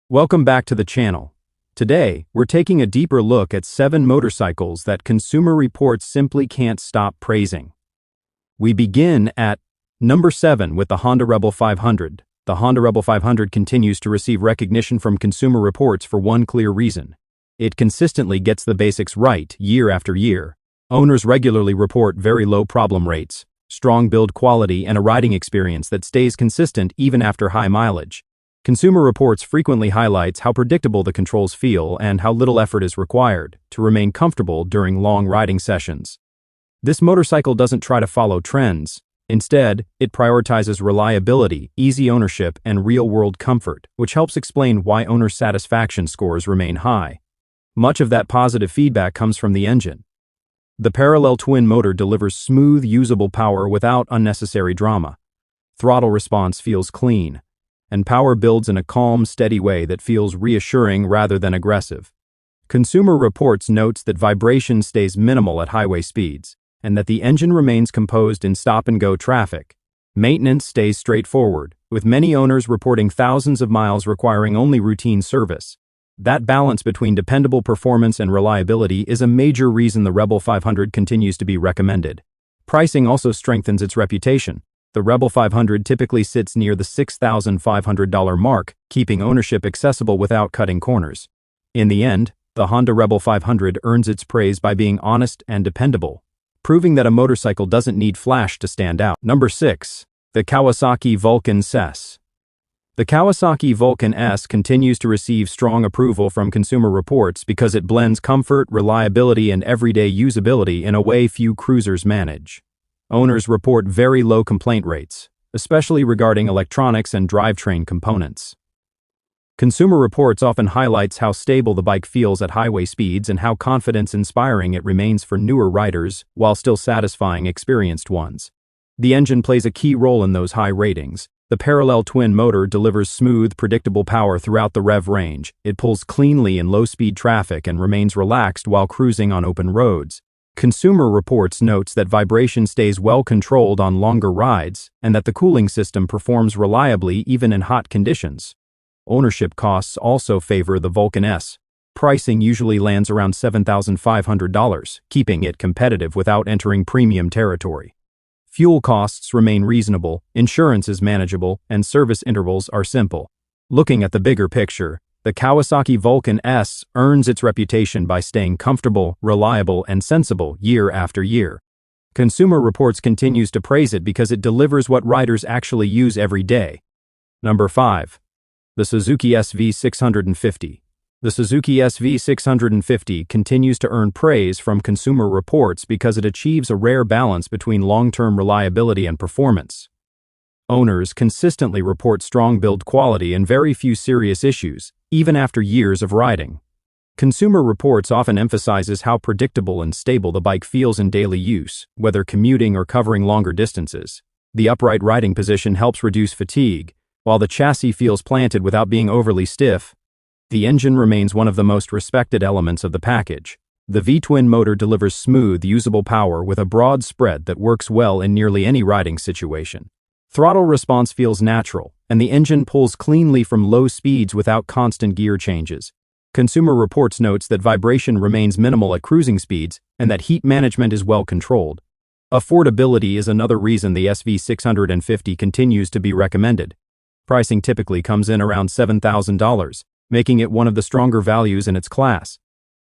Welcome back to the channel. Today, we're taking a deeper look at 7 motorcycles that Consumer Reports simply can't stop praising. We begin at number 7 with the Honda Rebel 500. The Honda Rebel 500 continues to receive recognition from Consumer Reports for one clear reason. It consistently gets the basics right year after year. Owners regularly report very low problem rates, strong build quality, and a riding experience that stays consistent even after high mileage. Consumer Reports frequently highlights how predictable the controls feel and how little effort is required to remain comfortable during long riding sessions. This motorcycle doesn't try to follow trends. Instead, it prioritizes reliability, easy ownership, and real-world comfort, which helps explain why owner satisfaction scores remain high. Much of that positive feedback comes from the engine. The parallel twin motor delivers smooth, usable power without unnecessary drama. Throttle response feels clean, and power builds in a calm, steady way that feels reassuring rather than aggressive. Consumer Reports notes that vibration stays minimal at highway speeds, and that the engine remains composed in stop-and-go traffic. Maintenance stays straightforward, with many owners reporting thousands of miles requiring only routine service. That balance between dependable performance and reliability is a major reason the Rebel 500 continues to be recommended. Pricing also strengthens its reputation. The Rebel 500 typically sits near the $6,500 mark, keeping ownership accessible without cutting corners. In the end, the Honda Rebel 500 earns its praise by being honest and dependable, proving that a motorcycle doesn't need flash to stand out. Number 6. The Kawasaki Vulcan S. The Kawasaki Vulcan S continues to receive strong approval from Consumer Reports because it blends comfort, reliability, and everyday usability in a way few cruisers manage. Owners report very low complaint rates, especially regarding electronics and drivetrain components. Consumer Reports often highlights how stable the bike feels at highway speeds and how confidence-inspiring it remains for newer riders while still satisfying experienced ones. The engine plays a key role in those high ratings. The parallel twin motor delivers smooth, predictable power throughout the rev range. It pulls cleanly in low-speed traffic and remains relaxed while cruising on open roads. Consumer Reports notes that vibration stays well controlled on longer rides and that the cooling system performs reliably even in hot conditions. Ownership costs also favor the Vulcan S. Pricing usually lands around $7,500, keeping it competitive without entering premium territory. Fuel costs remain reasonable, insurance is manageable, and service intervals are simple. Looking at the bigger picture, the Kawasaki Vulcan S earns its reputation by staying comfortable, reliable, and sensible year after year. Consumer Reports continues to praise it because it delivers what riders actually use every day. Number 5. The Suzuki SV650. The Suzuki SV650 continues to earn praise from Consumer Reports because it achieves a rare balance between long-term reliability and performance. Owners consistently report strong build quality and very few serious issues, even after years of riding. Consumer Reports often emphasizes how predictable and stable the bike feels in daily use, whether commuting or covering longer distances. The upright riding position helps reduce fatigue, while the chassis feels planted without being overly stiff. The engine remains one of the most respected elements of the package. The V-twin motor delivers smooth, usable power with a broad spread that works well in nearly any riding situation. Throttle response feels natural, and the engine pulls cleanly from low speeds without constant gear changes. Consumer Reports notes that vibration remains minimal at cruising speeds and that heat management is well controlled. Affordability is another reason the SV650 continues to be recommended. Pricing typically comes in around $7,000, making it one of the stronger values in its class.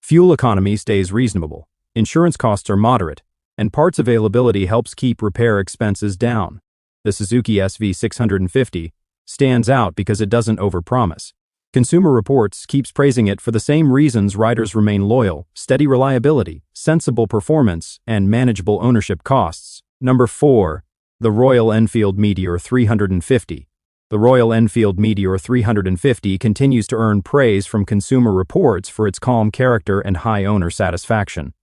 Fuel economy stays reasonable, insurance costs are moderate, and parts availability helps keep repair expenses down. The Suzuki SV650 stands out because it doesn't overpromise. Consumer Reports keeps praising it for the same reasons riders remain loyal: steady reliability, sensible performance, and manageable ownership costs. Number 4. The Royal Enfield Meteor 350. The Royal Enfield Meteor 350 continues to earn praise from Consumer Reports for its calm character and high owner satisfaction.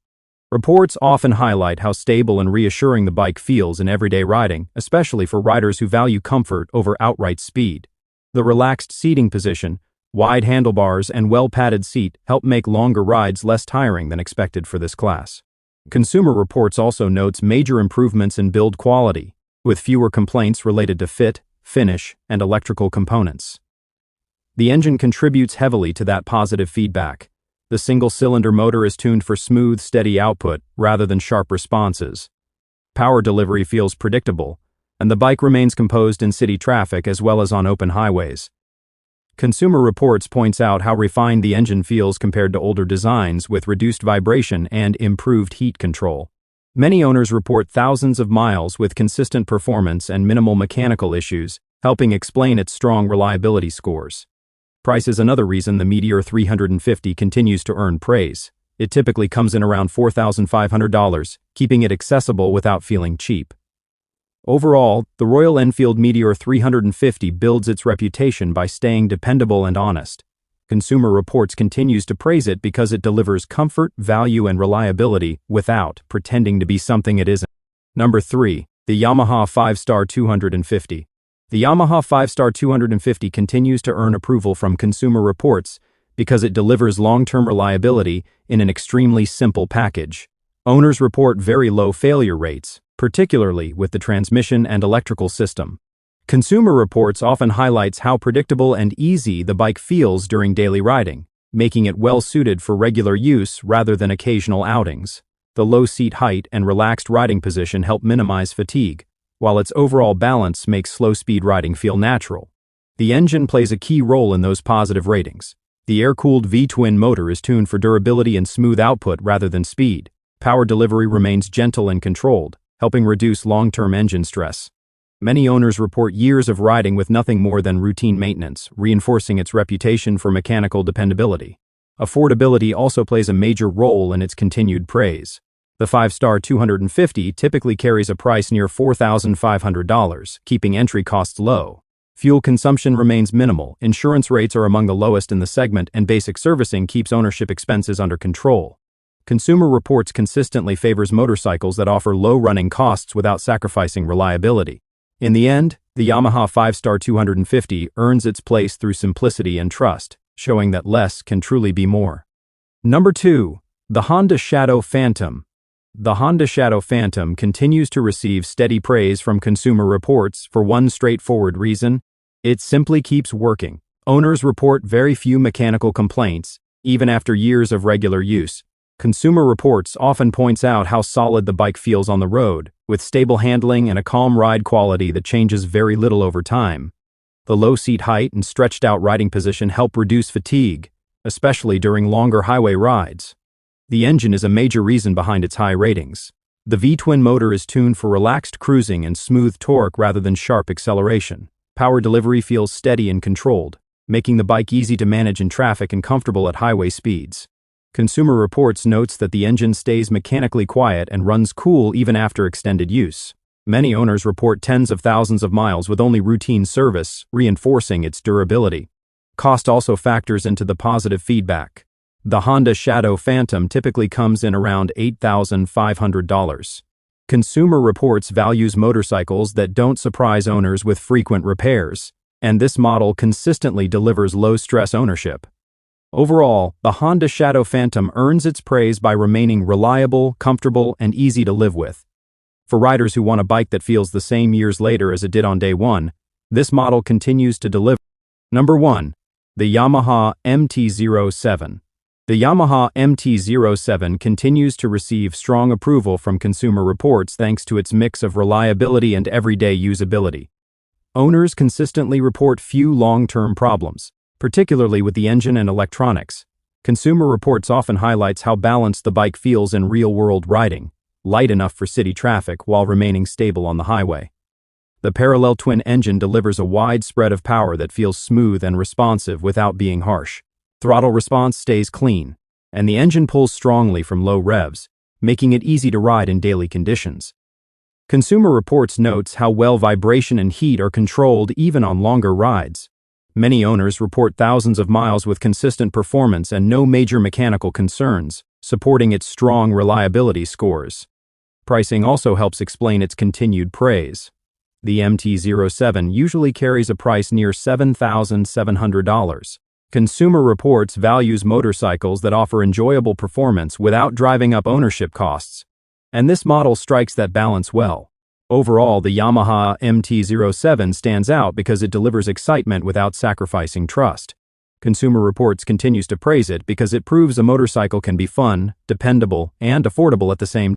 Reports often highlight how stable and reassuring the bike feels in everyday riding, especially for riders who value comfort over outright speed. The relaxed seating position, wide handlebars, and well-padded seat help make longer rides less tiring than expected for this class. Consumer Reports also notes major improvements in build quality, with fewer complaints related to fit, finish, and electrical components. The engine contributes heavily to that positive feedback. The single-cylinder motor is tuned for smooth, steady output rather than sharp responses. Power delivery feels predictable, and the bike remains composed in city traffic as well as on open highways. Consumer Reports points out how refined the engine feels compared to older designs with reduced vibration and improved heat control. Many owners report thousands of miles with consistent performance and minimal mechanical issues, helping explain its strong reliability scores. Price is another reason the Meteor 350 continues to earn praise. It typically comes in around $4,500, keeping it accessible without feeling cheap. Overall, the Royal Enfield Meteor 350 builds its reputation by staying dependable and honest. Consumer Reports continues to praise it because it delivers comfort, value, and reliability without pretending to be something it isn't. Number 3. The Yamaha 5-Star 250. The Yamaha 5-Star 250 continues to earn approval from Consumer Reports because it delivers long-term reliability in an extremely simple package. Owners report very low failure rates, particularly with the transmission and electrical system. Consumer Reports often highlights how predictable and easy the bike feels during daily riding, making it well-suited for regular use rather than occasional outings. The low seat height and relaxed riding position help minimize fatigue, while its overall balance makes slow-speed riding feel natural. The engine plays a key role in those positive ratings. The air-cooled V-twin motor is tuned for durability and smooth output rather than speed. Power delivery remains gentle and controlled, helping reduce long-term engine stress. Many owners report years of riding with nothing more than routine maintenance, reinforcing its reputation for mechanical dependability. Affordability also plays a major role in its continued praise. The 5-Star 250 typically carries a price near $4,500, keeping entry costs low. Fuel consumption remains minimal, insurance rates are among the lowest in the segment, and basic servicing keeps ownership expenses under control. Consumer Reports consistently favors motorcycles that offer low running costs without sacrificing reliability. In the end, the Yamaha 5-Star 250 earns its place through simplicity and trust, showing that less can truly be more. Number 2. The Honda Shadow Phantom. The Honda Shadow Phantom continues to receive steady praise from Consumer Reports for one straightforward reason: it simply keeps working. Owners report very few mechanical complaints, even after years of regular use. Consumer Reports often points out how solid the bike feels on the road, with stable handling and a calm ride quality that changes very little over time. The low seat height and stretched out riding position help reduce fatigue, especially during longer highway rides. The engine is a major reason behind its high ratings. The V-twin motor is tuned for relaxed cruising and smooth torque rather than sharp acceleration. Power delivery feels steady and controlled, making the bike easy to manage in traffic and comfortable at highway speeds. Consumer Reports notes that the engine stays mechanically quiet and runs cool even after extended use. Many owners report tens of thousands of miles with only routine service, reinforcing its durability. Cost also factors into the positive feedback. The Honda Shadow Phantom typically comes in around $8,500. Consumer Reports values motorcycles that don't surprise owners with frequent repairs, and this model consistently delivers low-stress ownership. Overall, the Honda Shadow Phantom earns its praise by remaining reliable, comfortable, and easy to live with. For riders who want a bike that feels the same years later as it did on day one, this model continues to deliver. Number 1. The Yamaha MT-07. The Yamaha MT-07 continues to receive strong approval from Consumer Reports thanks to its mix of reliability and everyday usability. Owners consistently report few long-term problems, particularly with the engine and electronics. Consumer Reports often highlights how balanced the bike feels in real-world riding, light enough for city traffic while remaining stable on the highway. The parallel twin engine delivers a wide spread of power that feels smooth and responsive without being harsh. Throttle response stays clean, and the engine pulls strongly from low revs, making it easy to ride in daily conditions. Consumer Reports notes how well vibration and heat are controlled even on longer rides. Many owners report thousands of miles with consistent performance and no major mechanical concerns, supporting its strong reliability scores. Pricing also helps explain its continued praise. The MT-07 usually carries a price near $7,700. Consumer Reports values motorcycles that offer enjoyable performance without driving up ownership costs, and this model strikes that balance well. Overall, the Yamaha MT-07 stands out because it delivers excitement without sacrificing trust. Consumer Reports continues to praise it because it proves a motorcycle can be fun, dependable, and affordable at the same time.